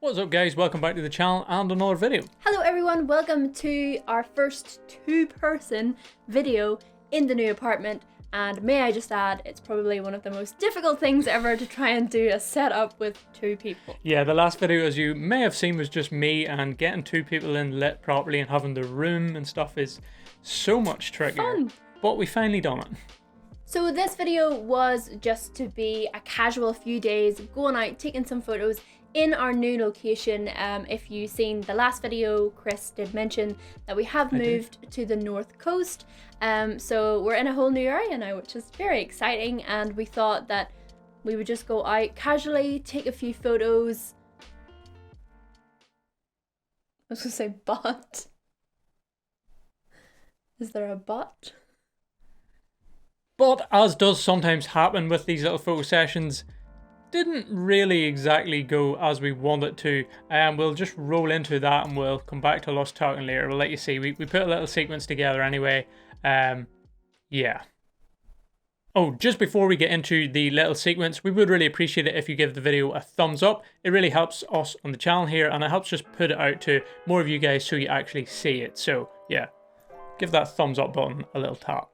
What's up guys, welcome back to the channel and another video. Hello everyone, welcome to our first two-person video in the new apartment, and may I just add, it's probably one of the most difficult things ever to try and do a setup with two people. Yeah, the last video, as you may have seen, was just me, and getting two people in lit properly and having the room and stuff is so much trickier. Fun. But we finally done it. So this video was just to be a casual few days, going out, taking some photos in our new location. If you've seen the last video, Chris did mention that we have moved to the north coast. So we're in a whole new area now, which is very exciting, and we thought that we would just go out casually, take a few photos. I was gonna say but. Is there a but? But as does sometimes happen with these little photo sessions, didn't really exactly go as we wanted to, and we'll just roll into that and we'll come back to us talking later. We'll let you see. We put a little sequence together anyway. Yeah. Oh, just before we get into the little sequence, we would really appreciate it if you give the video a thumbs up. It really helps us on the channel here, and it helps just put it out to more of you guys so you actually see it. So yeah, give that thumbs up button a little tap.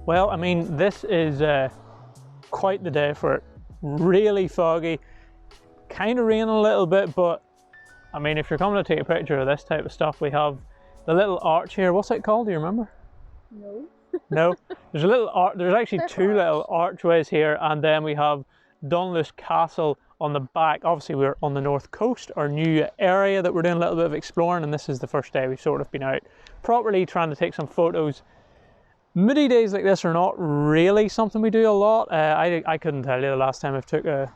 Well, I mean, this is quite the day for it. Really foggy, kind of raining a little bit, but I mean, if you're coming to take a picture of this type of stuff, we have the little arch here. What's it called? Do you remember? No. No? There's a little arch. There's actually two little archways here, and then we have Dunluce Castle on the back. Obviously, we're on the north coast, our new area that we're doing a little bit of exploring, and this is the first day we've sort of been out properly trying to take some photos. Moody days like this are not really something we do a lot. I couldn't tell you the last time I've took a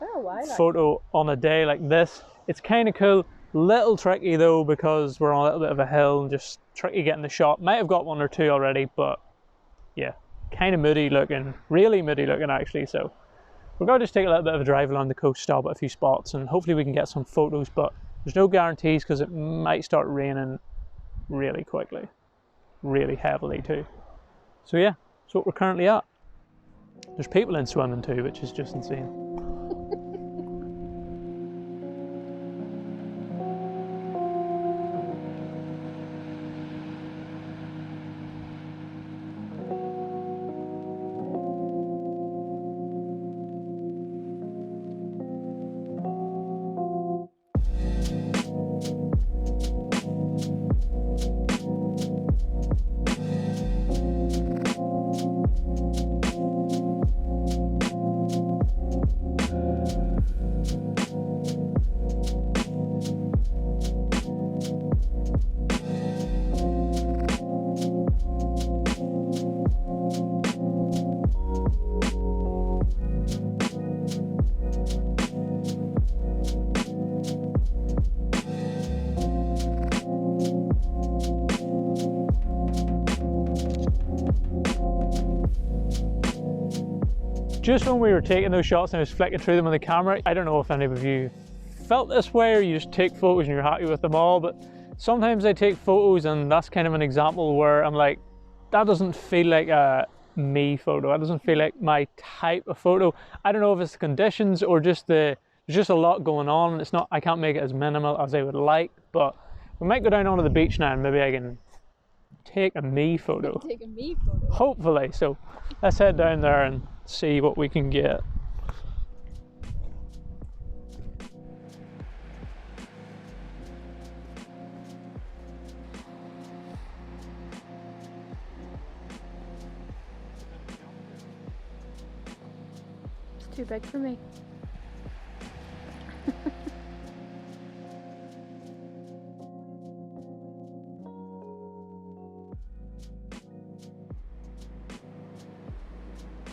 photo on a day like this. It's kind of cool, little tricky though, because we're on a little bit of a hill and just tricky getting the shot. Might have got one or two already, but yeah, kind of moody looking, really moody looking actually. So we're going to just take a little bit of a drive along the coast, stop at a few spots, and hopefully we can get some photos, but there's no guarantees because it might start raining really quickly, really heavily too. So yeah, that's what we're currently at. There's people in swimming too, which is just insane. Just when we were taking those shots and I was flicking through them on the camera, I don't know if any of you felt this way or you just take photos and you're happy with them all, but sometimes I take photos and that's kind of an example where I'm like, that doesn't feel like a me photo. That doesn't feel like my type of photo. I don't know if it's the conditions or just there's just a lot going on. It's not, I can't make it as minimal as I would like, but we might go down onto the beach now and maybe I can take a me photo. Take a me photo. Hopefully. So let's head down there and see what we can get. It's too big for me.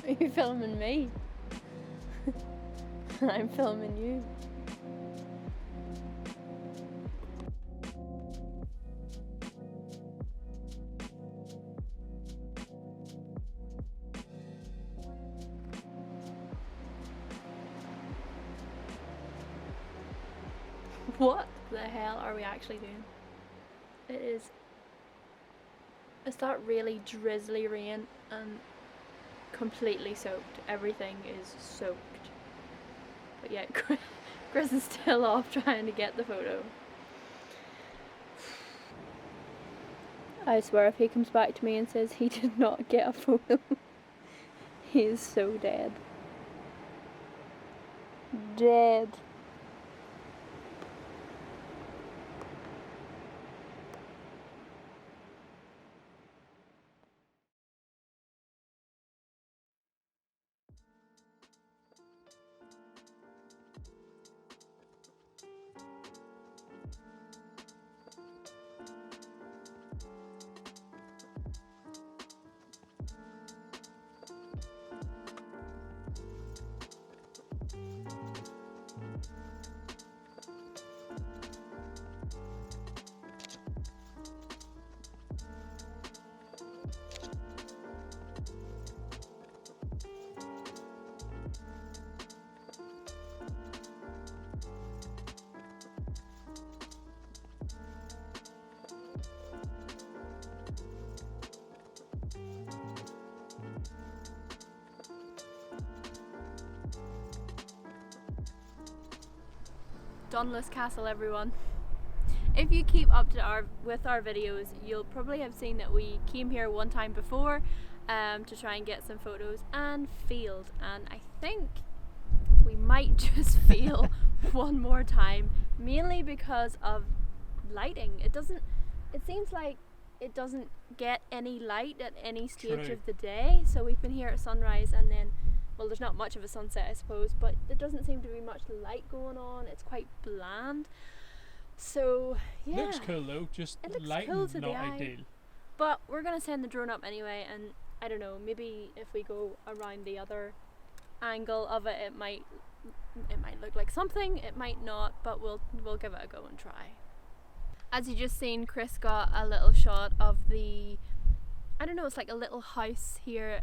Are you filming me? I'm filming you. What the hell are we actually doing? It is. It's that really drizzly rain and completely soaked. Everything is soaked. But yeah, Chris is still off trying to get the photo. I swear if he comes back to me and says he did not get a photo, he is so dead. Dead. Dunluce Castle, everyone. If you keep up to with our videos, you'll probably have seen that we came here one time before to try and get some photos and failed, and I think we might just fail one more time, mainly because of lighting. It seems like it doesn't get any light at any stage of the day, so we've been here at sunrise and then, well, there's not much of a sunset, I suppose, but there doesn't seem to be much light going on. It's quite bland. So, yeah. Looks cool though, just lighting cool to not ideal. But we're going to send the drone up anyway, and I don't know, maybe if we go around the other angle of it, it might look like something, it might not, but we'll give it a go and try. As you just seen, Chris got a little shot of the, I don't know, it's like a little house here.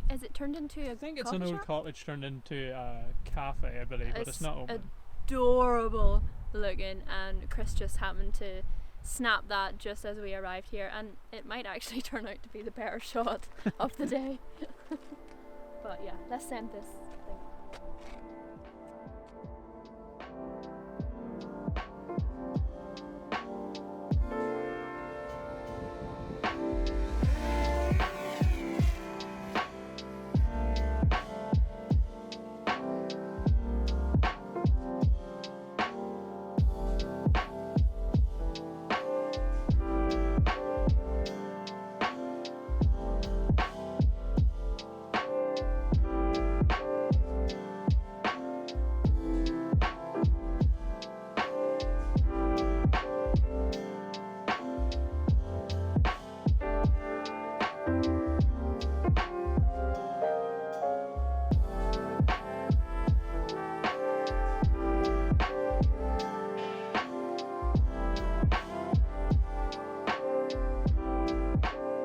Is it turned into a I think it's an old shop? cottage turned into a cafe, I believe, but it's not open. Adorable looking, and Chris just happened to snap that just as we arrived here, and it might actually turn out to be the better shot of the day. But yeah, let's send this thing.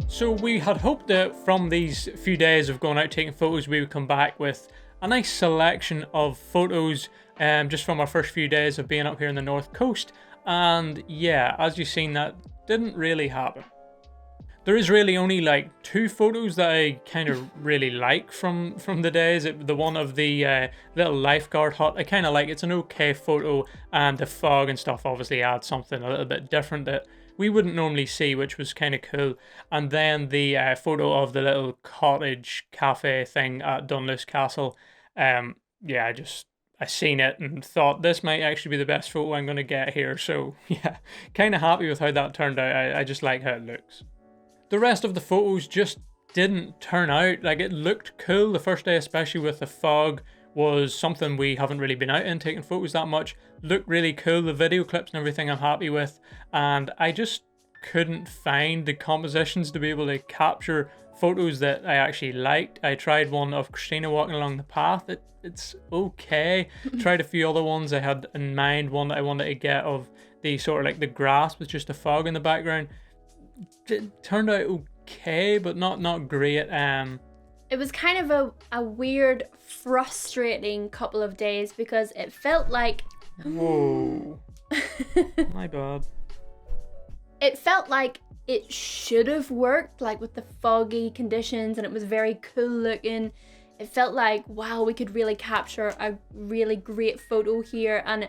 So we had hoped that from these few days of going out taking photos, we would come back with a nice selection of photos just from our first few days of being up here in the North Coast. And yeah, as you've seen, that didn't really happen. There is really only like 2 photos that I kind of really like from the days. The one of the little lifeguard hut, I kind of like. It's an okay photo, and the fog and stuff obviously adds something a little bit different that we wouldn't normally see, which was kind of cool. And then the photo of the little cottage cafe thing at Dunluce Castle. Yeah, I seen it and thought this might actually be the best photo I'm going to get here. So yeah, kind of happy with how that turned out. I just like how it looks. The rest of the photos just didn't turn out. Like, it looked cool the first day, especially with the fog, was something we haven't really been out in taking photos that much. Looked really cool. The video clips and everything I'm happy with, and I just couldn't find the compositions to be able to capture photos that I actually liked. I tried one of Christina walking along the path. It's okay. Tried a few other ones. I had in mind one that I wanted to get of the sort of like the grass with just the fog in the background. It turned out okay, but not great. It was kind of a weird, frustrating couple of days because it felt like... Whoa. My bad. It felt like it should have worked, like with the foggy conditions, and it was very cool looking. It felt like, wow, we could really capture a really great photo here, and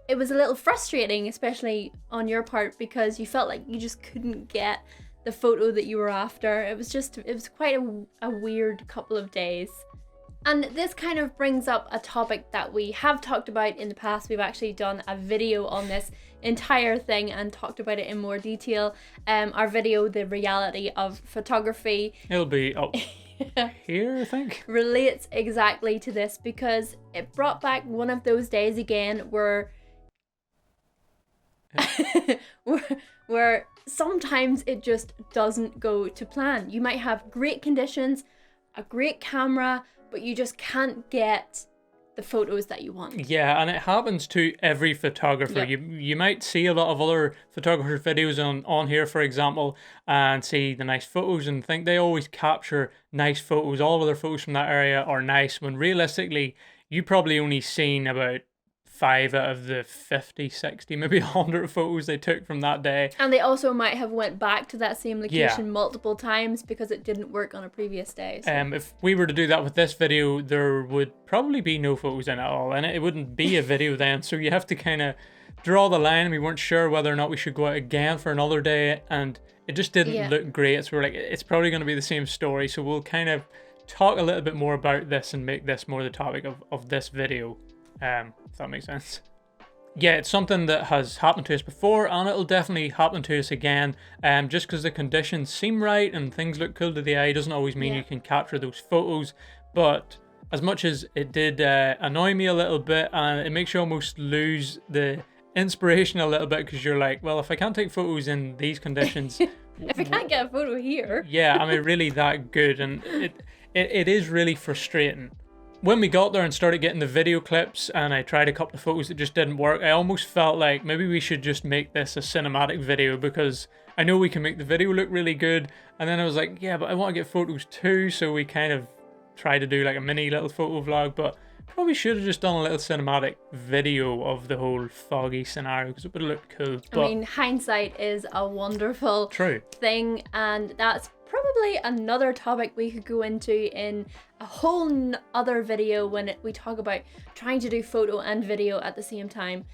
it was a little frustrating, especially on your part, because you felt like you just couldn't get the photo that you were after. It was quite a weird couple of days. And this kind of brings up a topic that we have talked about in the past. We've actually done a video on this entire thing and talked about it in more detail. Our video, The Reality of Photography. It'll be up here, I think. Relates exactly to this because it brought back one of those days again where where sometimes it just doesn't go to plan. You might have great conditions, a great camera, but you just can't get the photos that you want. Yeah, and it happens to every photographer. Yep. You might see a lot of other photographer videos on here, for example, and see the nice photos and think they always capture nice photos. All of their photos from that area are nice, when realistically, you probably only seen about 5 out of the 50, 60, maybe 100 photos they took from that day. And they also might have went back to that same location multiple times because it didn't work on a previous day. So. If we were to do that with this video, there would probably be no photos in it at all, and it wouldn't be a video then. So you have to kind of draw the line. We weren't sure whether or not we should go out again for another day, and it just didn't look great. So we're like, it's probably going to be the same story. So we'll kind of talk a little bit more about this and make this more the topic of this video. If that makes sense. Yeah, it's something that has happened to us before, and it'll definitely happen to us again. Just because the conditions seem right and things look cool to the eye doesn't always mean you can capture those photos. But as much as it did annoy me a little bit, and it makes you almost lose the inspiration a little bit, because you're like, well, if I can't take photos in these conditions, if I can't get a photo here, yeah, I mean, really that good, and it is really frustrating. When we got there and started getting the video clips and I tried a couple of photos that just didn't work, I almost felt like maybe we should just make this a cinematic video, because I know we can make the video look really good. And then I was like, yeah, but I want to get photos too. So we kind of tried to do like a mini little photo vlog, but probably should have just done a little cinematic video of the whole foggy scenario, because it would have looked cool. But I mean, hindsight is a wonderful thing, and that's probably another topic we could go into in a whole other video when we talk about trying to do photo and video at the same time.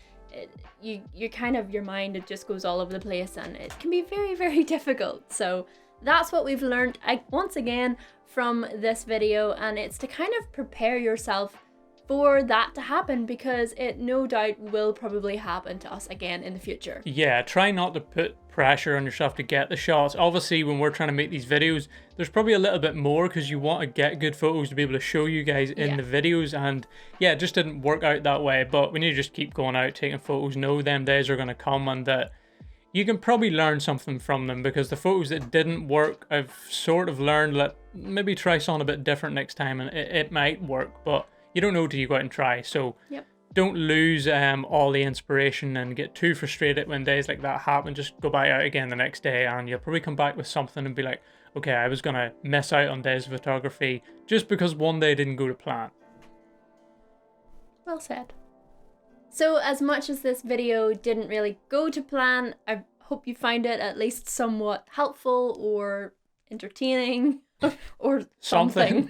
You kind of, your mind, it just goes all over the place, and it can be very, very difficult. So that's what we've learned once again from this video, and it's to kind of prepare yourself for that to happen, because it no doubt will probably happen to us again in the future. Yeah, try not to put pressure on yourself to get the shots. Obviously, when we're trying to make these videos, there's probably a little bit more, because you want to get good photos to be able to show you guys in the videos, and yeah, it just didn't work out that way. But we need to just keep going out taking photos. Know them days are going to come, and that you can probably learn something from them, because the photos that didn't work, I've sort of learned that maybe try something a bit different next time, and it might work, but you don't know till you go out and try. So don't lose all the inspiration and get too frustrated when days like that happen. Just go back out again the next day, and you'll probably come back with something and be like, okay, I was going to miss out on days of photography just because one day didn't go to plan. Well said. So as much as this video didn't really go to plan, I hope you find it at least somewhat helpful or entertaining or something.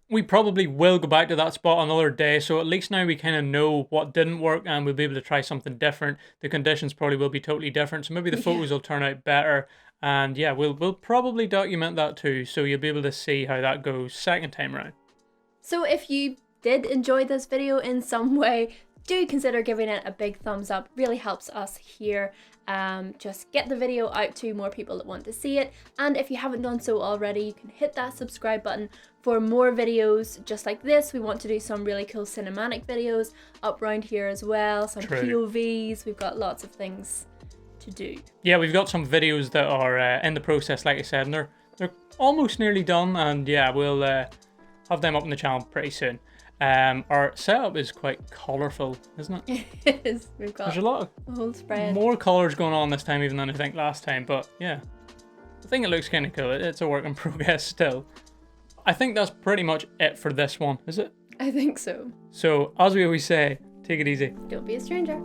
We probably will go back to that spot another day, so at least now we kind of know what didn't work and we'll be able to try something different. The conditions probably will be totally different, so maybe the photos will turn out better. And yeah, we'll probably document that too, so you'll be able to see how that goes second time around. So if you did enjoy this video in some way, do consider giving it a big thumbs up. Really helps us here. Just get the video out to more people that want to see it. And if you haven't done so already, you can hit that subscribe button for more videos just like this. We want to do some really cool cinematic videos up around here as well, some POVs. We've got lots of things to do. Yeah, we've got some videos that are in the process, like I said, and they're almost nearly done. And yeah, we'll have them up on the channel pretty soon. Our setup is quite colourful, isn't it? It is. We've got There's a lot a whole spread. More colours going on this time even than I think last time, but yeah. I think it looks kind of cool. It's a work in progress still. I think that's pretty much it for this one, is it? I think so. So, as we always say, take it easy. Don't be a stranger.